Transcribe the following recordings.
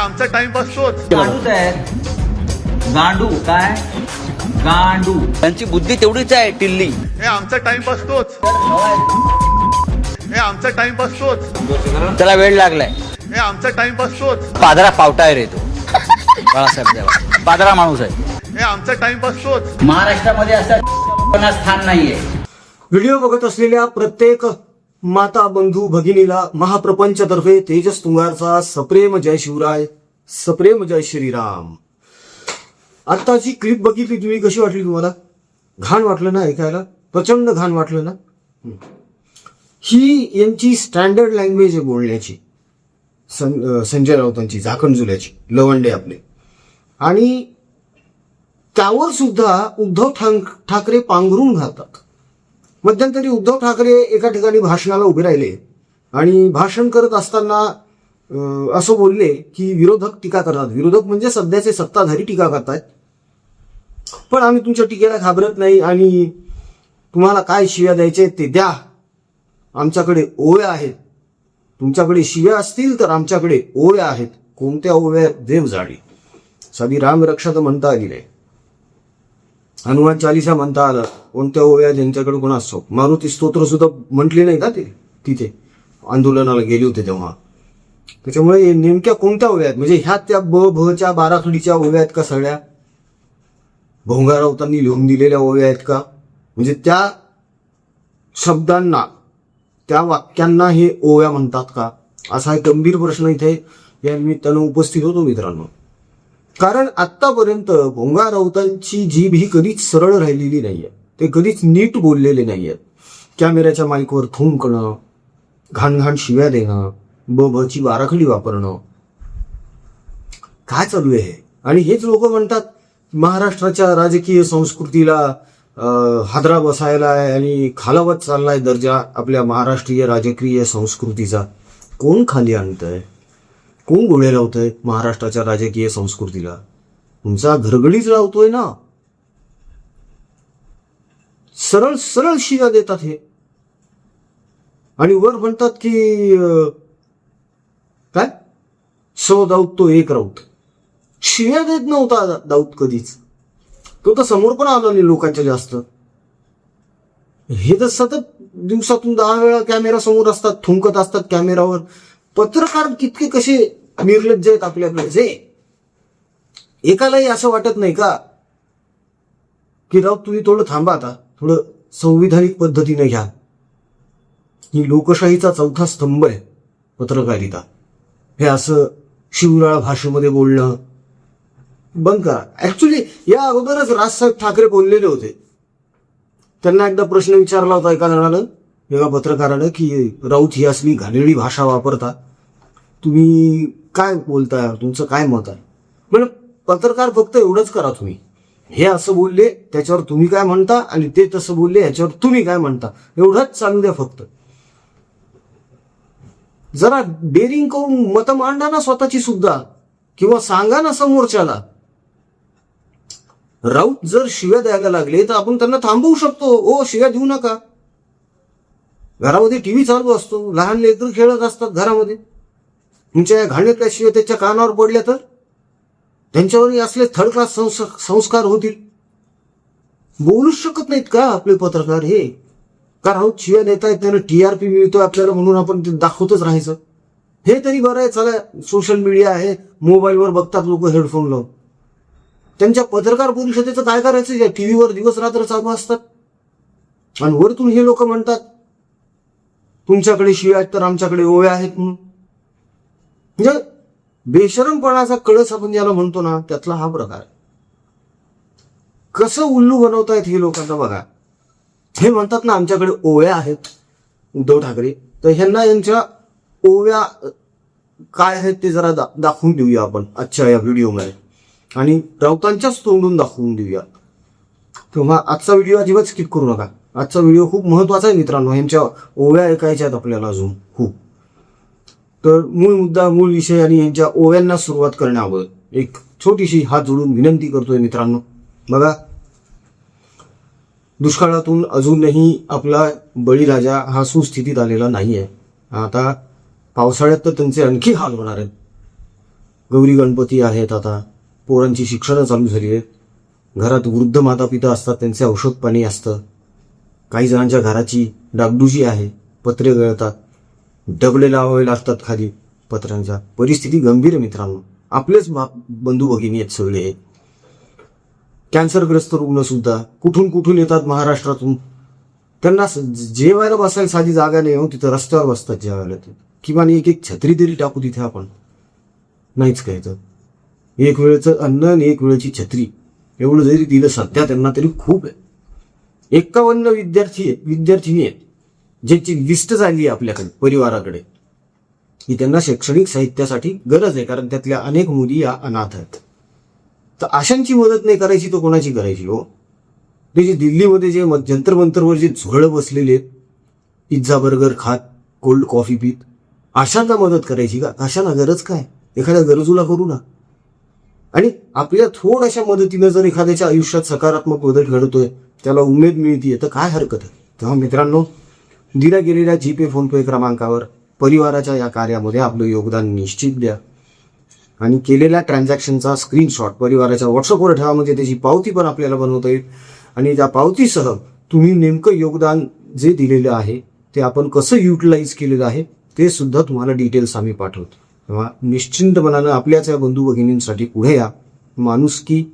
आमचा टाइमपास तोच. गांडूच आहेत. गांडू काय गांडू त्यांची बुद्धी तेवढीच आहे टिल्ली. हे आमचा टाइमपास तोच. हे आमचा टाइमपास तोच. त्याला वेळ लागलाय. हे आमचा टाइमपास तोच. पादरा पावटा आहे रे तो बाळासाहेब देवा पादरा माणूस आहे. हे आमचा टाइमपास तोच. महाराष्ट्रामध्ये असं स्थान नाहीये. व्हिडिओ बघत असलेल्या प्रत्येक माता बंधू भगिनीला महाप्रपंचतर्फे तेजस तुंगारचा सप्रेम जय शिवराय, सप्रेम जय श्रीराम. आत्ताची क्लिप बघितली तुम्ही, कशी वाटली तुम्हाला? घाण वाटलं ना ऐकायला? प्रचंड घाण वाटलं ना? ही यांची स्टँडर्ड लँग्वेज आहे बोलण्याची. संजय राऊतांची, झाकण जुल्याची, लवंडे आपले. आणि त्यावर सुद्धा उद्धव ठाकरे पांघरून घालतात. मध्यंतरी उद्धव ठाकरे एका ठिकाणी भाषणाला उभे राहिले आणि भाषण करत असताना असं बोलले की विरोधक टीका करतात. विरोधक म्हणजे सध्याचे सत्ताधारी टीका करतायत, पण आम्ही तुमच्या टीकेला घाबरत नाही आणि तुम्हाला काय शिव्या द्यायचे ते द्या, आमच्याकडे ओव्या आहेत. तुमच्याकडे शिव्या असतील तर आमच्याकडे ओव्या आहेत. कोणत्या ओव्या? देव जाडी. साधी राम रक्षा तर म्हणता आली नाही, हनुमान चालिसा म्हणता आलं. कोणत्या ओव्या ज्यांच्याकडे कोण असतो? मारुती स्तोत्र सुद्धा म्हटले नाही का ते तिथे आंदोलनाला गेले होते तेव्हा. त्याच्यामुळे नेमक्या कोणत्या ओव्या आहेत? म्हणजे ह्या त्या भच्या बाराखडीच्या ओव्या आहेत का? सगळ्या भोंगा राऊतांनी लिहून दिलेल्या ओव्या आहेत का? म्हणजे त्या शब्दांना, त्या वाक्यांना हे ओव्या म्हणतात का? असा एक गंभीर प्रश्न इथे या निमित्तानं उपस्थित होतो मित्रांनो. कारण आत्तापर्यंत भोंगा राऊतांची जीभ ही कधीच सरळ राहिलेली नाहीये. ते कधीच नीट बोललेले नाहीयेत. कॅमेऱ्याच्या माईकवर थुंकणं, घाण शिव्या देणं, भची बाराखडी वापरणं, काय चालू आहे? आणि हेच लोक म्हणतात महाराष्ट्राच्या राजकीय संस्कृतीला हादरा बसायला आणि खालावत चाललाय दर्जा आपल्या महाराष्ट्रीय राजकीय संस्कृतीचा. कोण खाली आणतंय? कोण गोळे लावतंय महाराष्ट्राच्या राजकीय संस्कृतीला? तुमचा घरगडीच लावतोय ना. सरळ सरळ शिव्या देतात हे, आणि वर म्हणतात की काय सो दाऊत तो एक राऊत. शिव्या देत नव्हता दाऊत कधीच. तो तर समोर पण आला नाही लोकांच्या जास्त. हे तर सतत दिवसातून 10 वेळा कॅमेरा समोर असतात, थुंकत असतात कॅमेरावर. पत्रकार कितके कसे निर्लज्ज आहेत आपल्याकडे. एकालाही असं वाटत नाही का की राव तुम्ही थोडं थांबा, आता थोडं संविधानिक पद्धतीने घ्या. ही लोकशाहीचा चौथा स्तंभ आहे पत्रकारिता. हे असं शिवराळ भाषेमध्ये बोलणं बंद करा. ऍक्च्युली या अगोदरच राजसाहेब ठाकरे बोललेले होते. त्यांना एकदा प्रश्न विचारला होता एका जणानं, एका पत्रकारानं, की राऊत ही असली घाणेरडी भाषा वापरता, तुम्ही काय बोलताय, तुमचं काय मत आहे? म्हणजे पत्रकार फक्त एवढंच करा, तुम्ही हे असं बोलले त्याच्यावर तुम्ही काय म्हणता, आणि ते तसं बोलले ह्याच्यावर तुम्ही काय म्हणता, एवढंच चालू द्या फक्त. जरा डेअरिंग करून मतं मांडा ना स्वतःची सुद्धा, किंवा सांगा ना समोरच्याला. राऊत जर शिव्या द्यायला लागले तर आपण त्यांना थांबवू शकतो. ओ शिव्या देऊ नका. घरामध्ये टीव्ही चालू असतो, लहान लेकरं खेळत असतात घरामध्ये. तुमच्या या घाणेरड्या शिव्या त्याच्या कानावर पडल्या तर त्यांच्यावरही असले थर्ड क्लास संस्कार होतील. बोलूच शकत नाहीत का आपले पत्रकार हे? का राऊत शिव्या देत आहेत, त्यानं TRP मिळतोय आपल्याला म्हणून आपण ते दाखवतच राहायचं? हे तरी बरं आहे, चला सोशल मीडिया आहे, मोबाईलवर बघतात लोक हेडफोन लावून. त्यांच्या पत्रकार परिषदेचं काय करायचं? या टीव्हीवर दिवस रात्र चालू असतात, आणि वरतून हे लोक म्हणतात तुमच्याकडे शिव्या आहेत तर आमच्याकडे ओव्या आहेत म्हणून. म्हणजे बेशरमपणाचा कळस आपण ज्याला म्हणतो ना, त्यातला हा प्रकार. कसं उल्लू बनवतायत हे लोकांना बघा. हे म्हणतात ना आमच्याकडे ओव्या आहेत उद्धव ठाकरे, तर ह्यांना यांच्या ओव्या काय आहेत ते जरा दाखवून देऊया आपण आजच्या या व्हिडिओमध्ये, आणि राऊतांच्याच तोंडून दाखवून देऊया. तेव्हा आजचा व्हिडिओ अजिबात स्किप करू नका. आजचा व्हिडिओ खूप महत्वाचा आहे मित्रांनो. यांच्या ओव्या ऐकायच्या आहेत आपल्याला अजून खूप. तर मूळ मुद्दा, मूळ विषय आणि यांच्या ओव्यांना सुरुवात करण्यावर एक छोटीशी हात जोडून विनंती करतोय मित्रांनो. बघा, दुष्काळातून अजूनही आपला बळीराजा हा सुस्थितीत आलेला नाहीये. आता पावसाळ्यात तर त्यांचे आणखी हाल होणार आहेत. गौरी गणपती आहेत, आता पोरांची शिक्षणं चालू झाली आहेत, घरात वृद्ध माता पिता असतात, त्यांचे औषध पाणी असतं, काही जणांच्या घराची डागडुजी आहे, पत्रे गळतात, डबडे लावावे लागतात खाली पत्र्यांच्या. परिस्थिती गंभीर आहे मित्रांनो. आपलेच बंधू भगिनी आहेत सगळे. कॅन्सरग्रस्त रुग्ण सुद्धा कुठून कुठून येतात महाराष्ट्रातून. त्यांना जेवायला बसायला साधी जागा नाही हो, तिथं रस्त्यावर बसतात जेवायला. ते किमान एक एक छत्री तरी टाकू तिथे आपण. नाहीच काय तर एक वेळेचं अन्न आणि एक वेळेची छत्री एवढं जरी दिलं सध्या त्यांना तरी खूप आहे. 51 विद्यार्थिनी आहेत ज्यांची लिस्ट झाली आहे आपल्याकडे परिवाराकडे की त्यांना शैक्षणिक साहित्यासाठी गरज आहे, कारण त्यातल्या अनेक मुली या अनाथ आहेत. तर अशांची मदत नाही करायची तर कोणाची करायची हो. ते जे दिल्लीमध्ये जे जंतर मंतरवर जे झुरळं बसलेले आहेत, पिझ्झा बर्गर खात, कोल्ड कॉफी पीत, अशांना मदत करायची का? अशांना गरज काय? एखाद्या गरजूला करू ना. आणि आपल्या थोड्याशा मदतीनं जर एखाद्याच्या आयुष्यात सकारात्मक बदल घडतोय, त्याला उमेद मिळतीये, तर काय हरकत आहे. तेव्हा मित्रांनो, दिल्या गेलेल्या जीपे फोनपे क्रमांकावर परिवाराच्या या कार्यामध्ये आपलं योगदान निश्चित द्या आणि केलेल्या ट्रान्झॅक्शनचा स्क्रीनशॉट परिवाराच्या व्हॉट्सअपवर ठेवा, म्हणजे त्याची पावती पण आपल्याला बनवता येईल. आणि त्या पावतीसह तुम्ही नेमकं योगदान जे दिलेलं आहे ते आपण कसं युटिलाइज केलेलं आहे ते सुद्धा तुम्हाला डिटेल्स आम्ही पाठवतो. तेव्हा निश्चिंतपणानं आपल्याच या बंधू भगिनींसाठी पुढे या. माणुसकी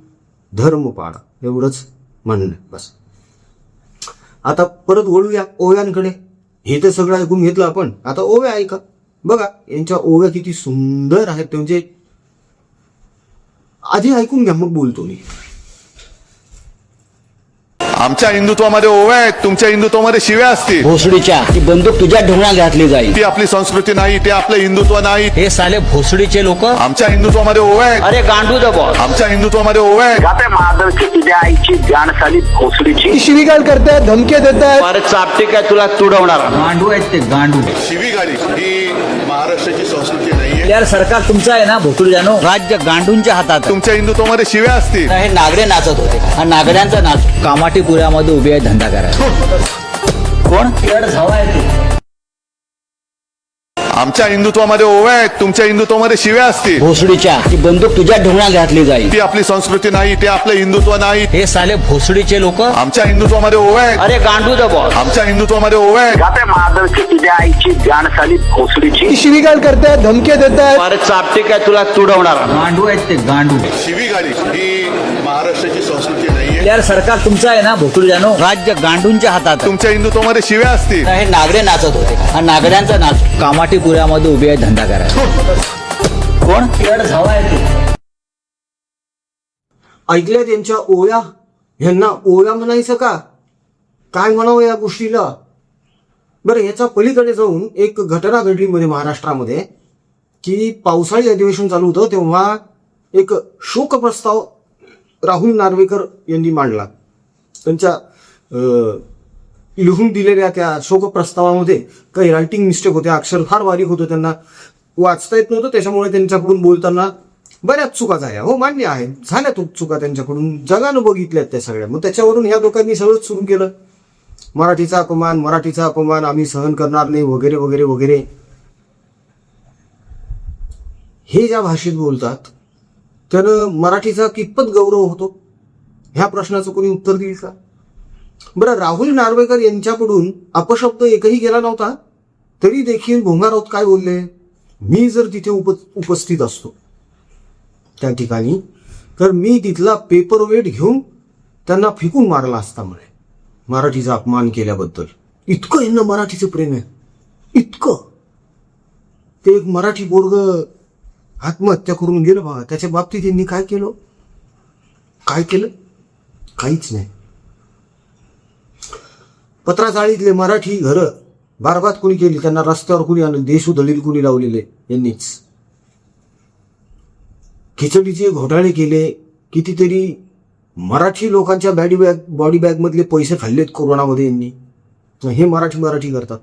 धर्म पाळा, एवढंच म्हणणं बस. आता परत वळूया ओव्यांकडे. हे तर सगळं ऐकून घेतलं आपण, आता ओव्या ऐका. बघा यांच्या ओव्या किती सुंदर आहेत, ते म्हणजे आधी ऐकून घ्या मग बोलतो मी. आमच्या हिंदुत्वामध्ये ओव्या आहेत, तुमच्या हिंदुत्वामध्ये शिव्या असतील. भोसडीच्या ती बंदूक तुझ्या ढोंगणात घातली जाईल. ती आपली संस्कृती नाही, ते आपलं हिंदुत्व नाही. हे साले भोसडीचे लोक. आमच्या हिंदुत्वामध्ये ओव्या आहेत. अरे गांडू दबो. आमच्या हिंदुत्वामध्ये ओव्या आहेत. जाते महादरची तुझ्या आईची जाण साली भोसडीची. शिवीगाळ करतायत, धमक्या देतायत. फार चापटे काय तुला तुडवणार. गांडू आहेत ते गांडू. शिवीगाळी ही महाराष्ट्राची संस्कृती नाहीये. यार सरकार तुमचं आहे ना भोसडीजानो, राज्य गांडूंच्या हातात आहे. तुमच्या हिंदुत्वामध्ये शिव्या असतील. हे नागडे नाचत होते, हा नागड्यांचा नाच. कामाठीपुऱ्यामध्ये उभी आहे धंदा करायला. कोण येड झावा आहे तू. आमच्या हिंदुत्वामध्ये ओव्या आहेत, तुमच्या हिंदुत्वामध्ये शिव्या असतील. भोसडीच्या ती बंदूक तुझ्या ढोंगणात घातली जाईल. ती आपली संस्कृती नाही, ते आपलं हिंदुत्व नाही. हे साले भोसडीचे लोक. आमच्या हिंदुत्वामध्ये ओव्या आहेत. अरे गांडू दबो. आमच्या हिंदुत्वामध्ये ओव्या आहेत. जाते महादरची तुझ्या आईची जाण साली भोसडीची. शिवीगाळ करतायत, धमक्या देतायत. फार चापटे काय तुला तुडवणार. गांडू आहेत ते गांडू. शिवीगाळी ही महाराष्ट्राची संस्कृती नाहीये. यार सरकार तुमचं आहे ना भोसडीजानो, राज्य गांडूंच्या हातात आहे. तुमच्या हिंदुत्वामध्ये शिव्या असतील. हे नागडे नाचत होते, हा नागड्यांचा नाच. कामाठीपुऱ्यामध्ये उभी आहे धंदा करायला. कोण येड झावा आहे तू. ऐकल्या त्यांच्या ओव्या. ह्यांना ओव्या म्हणायचं का? काय म्हणावं या गोष्टीला? बरं, ह्याच्या पलीकडे जाऊन एक घटना घडली मध्ये महाराष्ट्रामध्ये की पावसाळी अधिवेशन चालू होतं, तेव्हा एक शोक प्रस्ताव राहुल नार्वेकर यांनी मांडला. त्यांच्या लिहून दिलेल्या त्या शोक प्रस्तावामध्ये काही रायटिंग मिस्टेक होत्या, अक्षर फार बारीक होतं, त्यांना वाचता येत नव्हतं. त्याच्यामुळे त्यांच्याकडून बोलताना बऱ्याच चुका झाल्या. हो, मान्य आहे, झाल्या चुका त्यांच्याकडून, जगानं बघितल्यात त्या सगळ्या. मग त्याच्यावरून ह्या लोकांनी सगळंच सुरू केलं. मराठीचा अपमान आम्ही सहन करणार नाही, वगैरे वगैरे वगैरे. हे ज्या भाषेत बोलतात त्यानं मराठीचा कितपत गौरव होतो, ह्या प्रश्नाचं कोणी उत्तर देईल का? बरं, राहुल नार्वेकर यांच्याकडून अपशब्द एकही गेला नव्हता, तरी देखील भोंगा राऊत काय बोलले? मी जर तिथे उपस्थित असतो त्या ठिकाणी, तर मी तिथला पेपर वेट घेऊन त्यांना फेकून मारला असता म्हणे, मराठीचा अपमान केल्याबद्दल. इतकं यांना मराठीचं प्रेम आहे, इतकं. ते एक मराठी पोरगं आत्महत्या करून गेलं बघा, त्याच्या बाबतीत यांनी काय केलं? काहीच नाही. पत्राचाळीतले मराठी घरं बारबाद कुणी केली, त्यांना रस्त्यावर कुणी आणलं, देश दलील कुणी लावलेले? यांनीच. खिचडीचे घोटाळे केले, कितीतरी मराठी लोकांच्या बॉडी बॅग मधले पैसे खाल्लेत कोरोनामध्ये यांनी. हे मराठी करतात.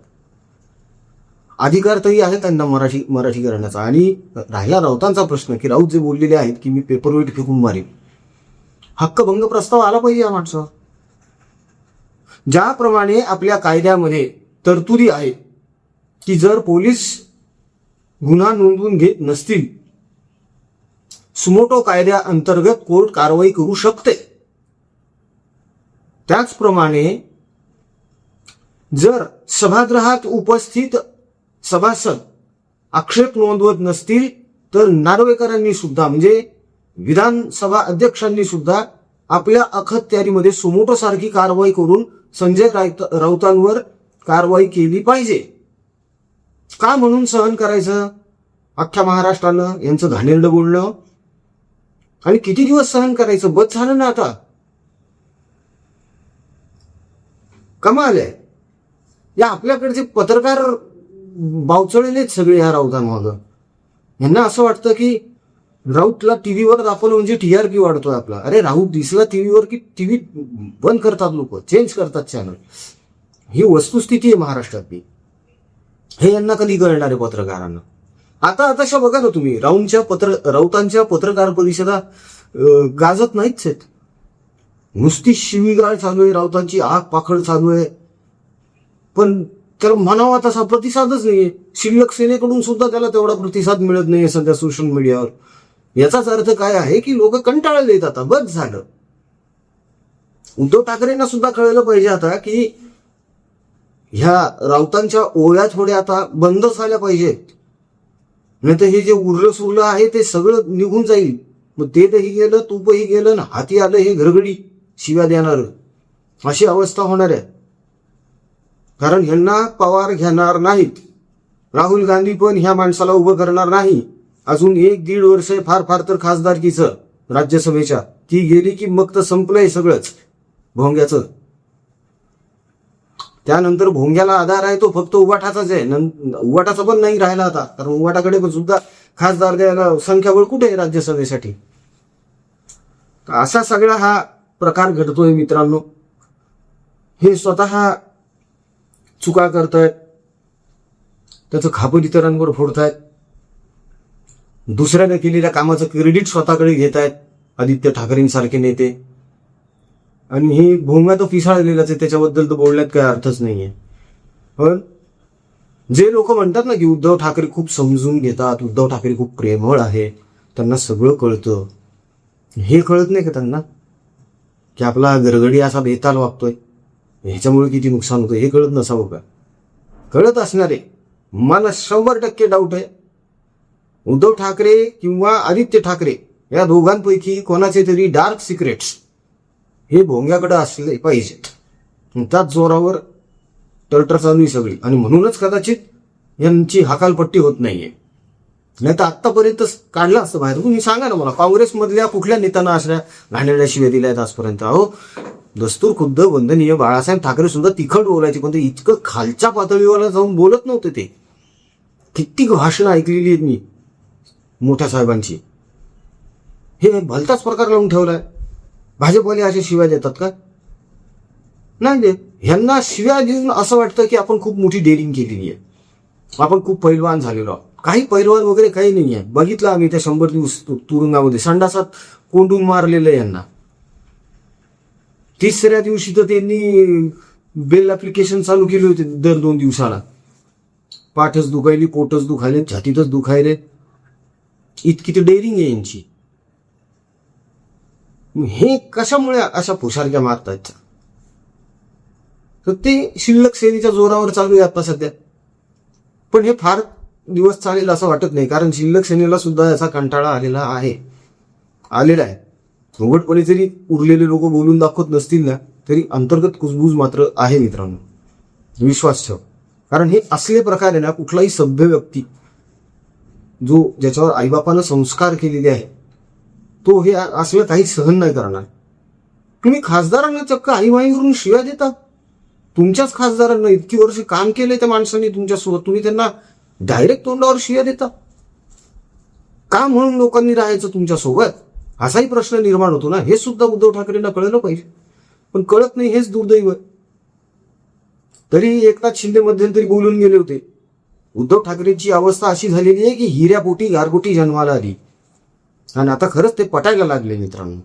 अधिकार तरी आहे त्यांना मराठी करण्याचा. आणि राहिला राऊतांचा प्रश्न की राऊत जे बोललेले आहेत की मी पेपरवेट फेकून मारेन, हक्कभंग प्रस्ताव आला पाहिजे या माणसावर. ज्याप्रमाणे आपल्या कायद्यामध्ये तरतुदी आहेत की जर पोलीस गुन्हा नोंदवून घेत नसतील सुमोटो कायद्याअंतर्गत कोर्ट कारवाई करू शकते. त्याचप्रमाणे जर सभागृहात उपस्थित सभासद आक्षेप नोंदवत नसतील तर नार्वेकरांनी सुद्धा म्हणजे विधानसभा अध्यक्षांनी सुद्धा आपल्या अखत्यारीमध्ये सुमोटो सारखी कारवाई करून संजय राऊतांवर कारवाई केली पाहिजे. का म्हणून सहन करायचं अख्ख्या महाराष्ट्रानं यांचं घाणेरडं बोलणं? आणि किती दिवस सहन करायचं? बस झालं ना आता. कमाल आहे. या आपल्याकडचे पत्रकार बावचळलेत सगळे ह्या राऊतांमागं. यांना असं वाटतं की राऊतला टीव्हीवर दाखवलं म्हणजे टीआरपी वाढतोय आपला. अरे राऊत दिसला टीव्हीवर की टीव्ही बंद करतात लोक, चेंज करतात चॅनल. ही वस्तुस्थिती आहे महाराष्ट्रातली. हे यांना कधी कळणार आहे पत्रकारांना? आताशा बघा ना तुम्ही, राऊतांच्या पत्रकार परिषदा गाजत नाहीच आहेत. नुसती शिवीगाळ चालू आहे, राऊतांची आग पाखड चालू आहे, पण त्याला म्हणावा तसा प्रतिसादच नाहीये. शिल्लक सेनेकडून सुद्धा त्याला तेवढा प्रतिसाद मिळत नाहीये सध्या सोशल मीडियावर. याचाच अर्थ काय आहे की लोक कंटाळले आहेत आता. बस झालं. उद्धव ठाकरेंना सुद्धा कळलं पाहिजे आता की ह्या राऊतांच्या ओव्या थोड्या आता बंद झाल्या पाहिजेत, नाही तर हे जे उरलं सुरलं आहे ते सगळं निघून जाईल. मग ते दही गेलं, तूपही गेलं, ना हाती आलं हे घरगडी शिव्या देणार, अशी अवस्था होणार आहे. कारण ह्यांना पवार घेणार नाहीत. राहुल गांधी पण ह्या माणसाला उभं करणार नाही. अजून 1-1.5 वर्ष फार फार तर खासदारकीचं राज्यसभेच्या, ती गेली की मग तर संपलंय सगळंच भोंग्याचं. त्यानंतर भोंग्याला आधार आहे तो फक्त उबाटाचाच आहे. उबाटाचा पण नाही राहिला आता, कारण उबाटाकडे पण सुद्धा खासदार द्यायला संख्याबळ कुठे आहे राज्यसभेसाठी. असा सगळा हा प्रकार घडतोय मित्रांनो. हे स्वतः चुका करतायत, त्याचं खापर इतरांवर फोडतायत, दुसऱ्याने केलेल्या कामाचं क्रेडिट स्वतःकडे घेत आहेत आदित्य ठाकरेंसारखे नेते. आणि हे भोंगा तो पिसाळलेलाच आहे, त्याच्याबद्दल तर बोलण्यात काही अर्थच नाहीये. पण जे लोक म्हणतात ना की उद्धव ठाकरे खूप समजून घेतात, उद्धव ठाकरे खूप प्रेमळ आहे, त्यांना सगळं कळतं, हे कळत नाही का त्यांना की आपला गरगडी असा बेताल वागतोय, ह्याच्यामुळे किती नुकसान होतं हे कळत नसावं का? कळत असणार आहे. मला 100% डाऊट आहे उद्धव ठाकरे किंवा आदित्य ठाकरे या दोघांपैकी कोणाचे तरी डार्क सिक्रेट्स हे भोंग्याकडे असले पाहिजेत. त्याच जोरावर टर्टर चालू आहे सगळी, आणि म्हणूनच कदाचित यांची हकालपट्टी होत नाहीये. नाही तर आत्तापर्यंत काढलं असतं बाहेर. तुम्ही सांगा ना मला, काँग्रेसमधल्या कुठल्या नेत्यांना अशा घाणेरड्या शिव्या दिल्या आहेत आजपर्यंत? अहो, दस्तूर खुद्द वंदनीय बाळासाहेब ठाकरे सुद्धा तिखट बोलायचे, पण ते इतकं खालच्या पातळीवर जाऊन बोलत नव्हते. ते किती भाषणं ऐकलेली आहेत मी मोठ्या साहेबांची. हे भलताच प्रकार लावून ठेवलाय. भाजपवाले अशा शिव्या देतात का? नाही देत. ह्यांना शिव्या देऊन असं वाटतं की आपण खूप मोठी डेअरिंग केलेली आहे, आपण खूप पैलवान झालेलो आहोत. काही पैलवान वगैरे काही नाही आहे. बघितलं आम्ही त्या 100 दिवस तुरुंगामध्ये संडासात कोंडून मारलेलं आहे यांना. 3ऱ्या दिवशी तर त्यांनी बेल ऍप्लिकेशन चालू केली होती दर 2 दिवसाला. पाठच दुखायली, पोटच दुखायले, छातीतच दुखायले. इतकी तर डेअरिंग आहे यांची. हे कशामुळे अशा फुशारक्या मारतात? तर ते शिल्लक सेनेच्या जोरावर चालू आहे आता सध्या. पण हे फार दिवस चालेल असं वाटत नाही, कारण शिल्लक सेनेला सुद्धा याचा कंटाळा आलेला आहे. उघडपणे जरी उरलेले लोक बोलून दाखवत नसतील ना, तरी अंतर्गत कुजबूज मात्र आहे मित्रांनो. विश्वास ठेव. कारण हे असले प्रकार आहे ना, कुठलाही सभ्य व्यक्ती ज्याच्यावर आईबापानं संस्कार केलेले आहे तो हे असलं काही सहन नाही करणार. तुम्ही खासदारांना चक्क आईमाईवरून शिव्या देता. तुमच्याच खासदारांना इतकी वर्ष काम केलंय त्या माणसांनी तुमच्यासोबत, तुम्ही त्यांना डायरेक्ट तोंडावर शिव्या देता का? म्हणून लोकांनी राहायचं तुमच्यासोबत, असाही प्रश्न निर्माण होतो ना. हे सुद्धा उद्धव ठाकरेंना कळलं पाहिजे, पण कळत नाही. हेच दुर्दैव आहे. तरी एकनाथ शिंदे मध्यंतरी बोलून गेले होते, उद्धव ठाकरेंची अवस्था अशी झालेली आहे की हिऱ्यापोटी गारगोटी जन्माला आली. आणि आता खरंच ते पटायला लागले मित्रांनो.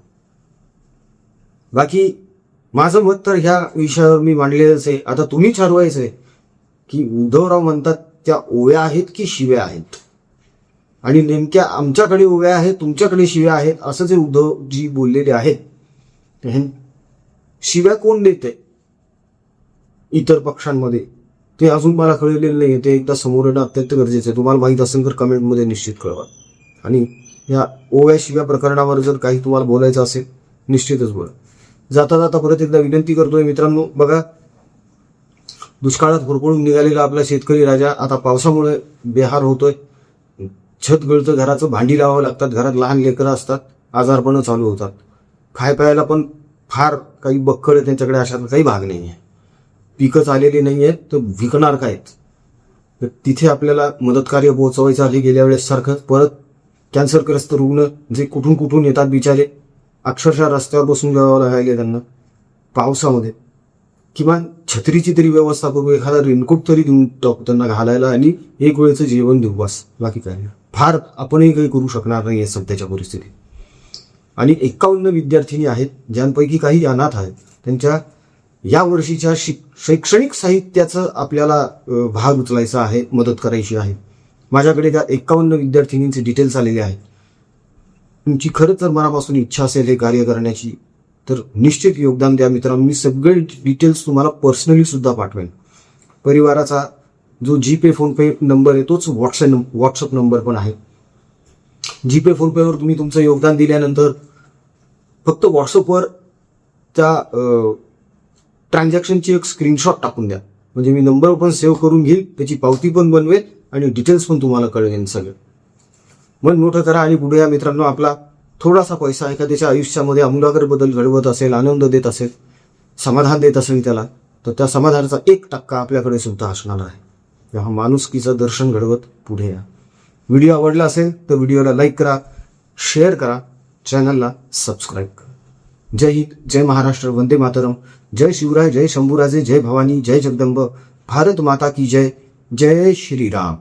बाकी माझं मत तर ह्या विषयावर मी मांडलेलंच आहे. आता तुम्ही ठरवायचं आहे की उद्धवराव म्हणतात त्या ओव्या आहेत की शिव्या आहेत. आणि नेमक्या आमच्याकडे उभ्या आहेत, तुमच्याकडे शिव्या आहेत असं जे उद्धवजी बोललेले आहेत, शिव्या कोण देते इतर पक्षांमध्ये ते अजून मला कळलेलं नाही. ते एकदा समोर येणं अत्यंत गरजेचं आहे. तुम्हाला माहीत असेल तर कमेंटमध्ये निश्चित कळवा. आणि या ओव्या शिव्या प्रकरणावर जर काही तुम्हाला बोलायचं असेल निश्चितच बोला. जाता जाता परत एकदा विनंती करतोय मित्रांनो, बघा दुष्काळात होरपळून निघालेला आपला शेतकरी राजा आता पावसामुळे बेहार होतोय. छत गळतं, घराचं भांडी लावावं लागतात, घरात लहान लेकरं असतात, आजारपणं चालू होतात, खाय प्यायला पण फार काही बक्कळ आहे त्यांच्याकडे, अशा काही भाग नाही आहे. पिकंच आलेली नाही आहेत तर विकणार काय? तर तिथे आपल्याला मदत कार्य पोहोचवायचं आहे. गेल्या वेळेस सारखं परत कॅन्सरग्रस्त रुग्ण जे कुठून कुठून येतात बिचारे, अक्षरशः रस्त्यावर बसून जावं लागले त्यांना पावसामध्ये. किमान छत्रीची तरी व्यवस्था करू, एखादा रेनकोट तरी देऊन टाकू त्यांना घालायला आणि एक वेळचं जेवण देऊ, बस. बाकी काय नाही. फार आपणही काही करू शकणार नाही आहे सध्याच्या परिस्थितीत. आणि 51 विद्यार्थिनी आहेत ज्यांपैकी काही अनाथ आहेत. त्यांच्या या वर्षीच्या शैक्षणिक साहित्याचं आपल्याला भाग उचलायचा आहे, मदत करायची आहे. माझ्याकडे त्या 51 विद्यार्थिनींचे डिटेल्स आलेले आहेत. तुमची खरंच जर मनापासून इच्छा असेल हे कार्य करण्याची तर निश्चित योगदान द्या मित्रांनो. मी सगळे डिटेल्स तुम्हाला पर्सनली सुद्धा पाठवेन. परिवाराचा जो जीपे फोनपे नंबर आहे तोच व्हॉट्सअप नंबर पण आहे. जीपे फोनपेवर तुम्ही तुमचं योगदान दिल्यानंतर फक्त व्हॉट्सअपवर त्या ट्रान्झॅक्शनची एक स्क्रीनशॉट टाकून द्या, म्हणजे मी नंबर पण सेव्ह करून घेईल, त्याची पावती पण बनवेल आणि डिटेल्स पण तुम्हाला कळवेन सगळं. मन मोठं करा आणि पुढे या मित्रांनो. आपला थोडासा पैसा एखाद्याच्या आयुष्यामध्ये आमूलाग्र बदल घडवत असेल, आनंद देत असेल, समाधान देत असेल त्याला, तर त्या समाधानाचा 1% आपल्याकडे सुद्धा असणार आहे. तेव्हा माणुसकीचं दर्शन घडवत पुढे या. व्हिडिओ आवडला असेल तर व्हिडिओला लाईक करा, शेअर करा, चॅनलला सबस्क्राईब करा. जय हिंद, जय महाराष्ट्र, वंदे मातरम, जय शिवराय, जय शंभूराजे, जय भवानी, जय जगदंब, भारत माता की जय, जय श्रीराम.